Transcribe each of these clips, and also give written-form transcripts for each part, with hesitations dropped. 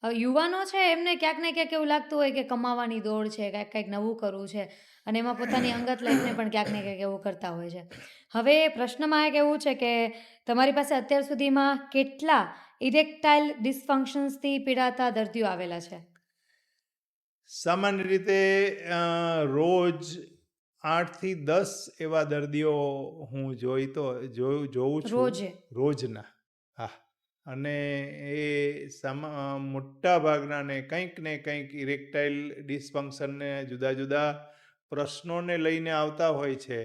યુવાનો છે એમને ક્યાંક ને ક્યાંક એવું લાગતું હોય કે કમાવાની દોડ છે, કાંઈક કાંઈક નવું કરવું છે અને એમાં પોતાની અંગત લાઈફને પણ ક્યાંક ને ક્યાંક એવું કરતા હોય છે. હવે પ્રશ્નમાં એક એવું છે કે તમારી પાસે અત્યાર સુધીમાં કેટલા ઇરેક્ટાઇલ ડિસફંક્શન્સથી પીડાતા દર્દીઓ આવેલા છે? સામાન્ય રીતે રોજ 8 થી 10 એવા દર્દીઓ હું જોઉં છું રોજે? રોજના. હા. અને એ મોટા ભાગનાને કંઈક ને કંઈક ઇરેક્ટાઇલ ડિસફંક્શનને જુદા જુદા પ્રશ્નોને લઈને આવતા હોય છે.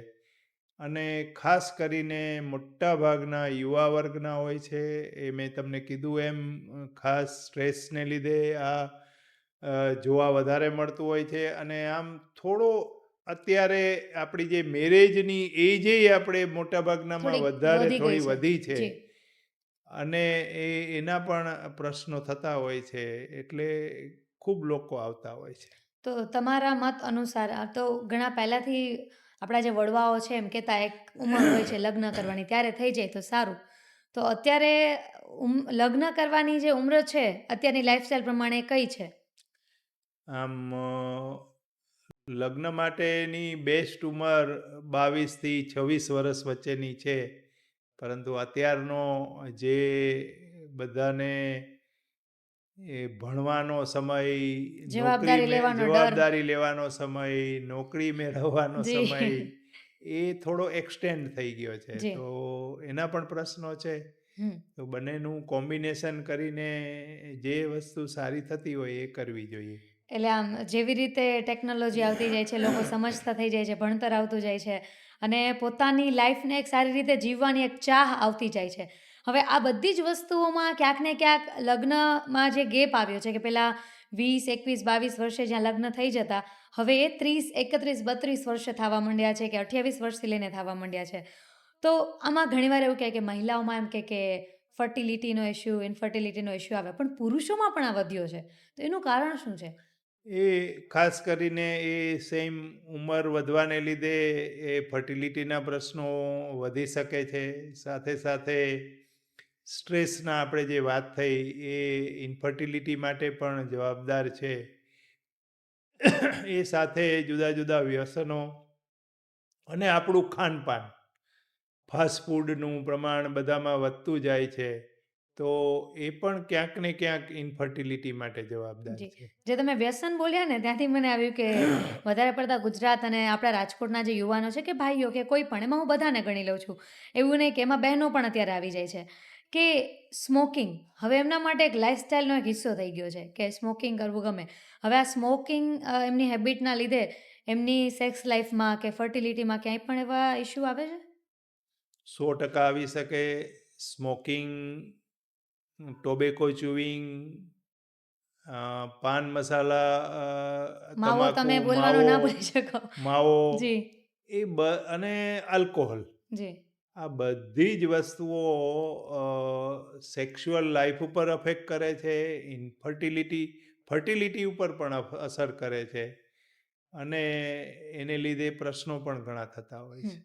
અને ખાસ કરીને મોટા ભાગના યુવા વર્ગના હોય છે. એ મેં તમને કીધું એમ ખાસ સ્ટ્રેસને લીધે આ જોવા વધારે મળતું હોય છે. અને આમ થોડો અત્યારે આપણી જે મેરેજની એજે આપણે મોટાભાગનામાં થોડીક વધારે વધી ગઈ થોડી છે. વધી છે. જી. અને એના પણ પ્રશ્નો થતા હોય છે. એટલે ખૂબ લોકો આવતા હોય છે. તો તમારા મત અનુસાર આ તો ઘણા પહેલાંથી આપણા જે વડવાઓ છે એમ કહેતા એક ઉંમર હોય છે લગ્ન કરવાની, ત્યારે થઈ જાય તો સારું. તો અત્યારે લગ્ન કરવાની જે ઉંમર છે અત્યારની લાઈફસ્ટાઈલ પ્રમાણે કઈ છે? આમ લગ્ન માટેની બેસ્ટ ઉંમર 22 થી 26 વર્ષ વચ્ચેની છે. પરંતુ અત્યારનો જે બધાને એ ભણવાનો સમય, જવાબદારી લેવાનો ડર. જવાબદારી લેવાનો સમય, નોકરી મેળવવાનો સમય, જી. એ થોડો એક્સટેન્ડ થઈ ગયો છે. જી. તો એના પણ પ્રશ્નો છે. હમ. તો બંનેનું કોમ્બિનેશન કરીને જે વસ્તુ સારી થતી હોય એ કરવી જોઈએ. એટલે આમ જેવી રીતે ટેકનોલોજી આવતી જાય છે, લોકો સમજતા થઈ જાય છે, ભણતર આવતું જાય છે અને પોતાની લાઈફને એક સારી રીતે જીવવાની એક ચાહ આવતી જાય છે. હવે આ બધી જ વસ્તુઓમાં ક્યાંક ને ક્યાંક લગ્નમાં જે ગેપ આવ્યો છે કે પહેલાં 20, 21, 22 વર્ષે જ્યાં લગ્ન થઈ જતા, હવે એ 30, 31, 32 વર્ષે થવા માંડ્યા છે કે 28 વર્ષથી લઈને થવા માંડ્યા છે. તો આમાં ઘણીવાર એવું કહે કે મહિલાઓમાં એમ કે ફર્ટિલિટીનો ઇશ્યુ, ઇન્ફર્ટિલિટીનો ઇશ્યુ આવે, પણ પુરુષોમાં પણ આ વધ્યો છે. તો એનું કારણ શું છે? એ ખાસ કરીને એ સેમ ઉંમર વધવાને લીધે એ ફર્ટિલિટીના પ્રશ્નો વધી શકે છે. સાથે સાથે સ્ટ્રેસના આપણે જે વાત થઈ એ ઇન્ફર્ટિલિટી માટે પણ જવાબદાર છે. એ સાથે જુદા જુદા વ્યસનો અને આપણું ખાનપાન, ફાસ્ટફૂડનું પ્રમાણ બધામાં વધતું જાય છે. તો એ પણ ક્યાંક ને ક્યાંક ઇન્ફર્ટિલિટી માટે જવાબદાર જી. છે. જે તમે વ્યસન બોલ્યા ને ત્યાંથી મને આવ્યું કે વધારે પડતા ગુજરાત અને આપણા રાજકોટના જે યુવાનો છે કે ભાઈઓ કે કોઈ પણ, એમાં હું બધાને ગણી લઉં છું. એવું નહીં કે એમાં બહેનો પણ અત્યારે આવી જાય છે કે સ્મોકિંગ હવે એમના માટે એક લાઈફસ્ટાઈલનો એક હિસ્સો થઈ ગયો છે કે સ્મોકિંગ કરવું ગમે. હવે આ સ્મોકિંગ એમની હેબિટના લીધે એમની સેક્સ લાઈફમાં કે ફર્ટિલિટીમાં ક્યાંય પણ એવા ઇશ્યુ આવે છે? 100% આવી શકે. સ્મોકિંગ, ટોબેકો ચ્યુઇંગ, પાન મસાલા, માવો તમાકુ, તમે બોલવાનું ના ભૂલી શકો. માવો, જી. અને આલ્કોહોલ, જી. આ બધી જ વસ્તુઓ સેક્સ્યુઅલ લાઈફ ઉપર અફેક્ટ કરે છે. ફર્ટિલિટી ઉપર પણ અસર કરે છે. અને એને લીધે પ્રશ્નો પણ ઘણા થતા હોય છે.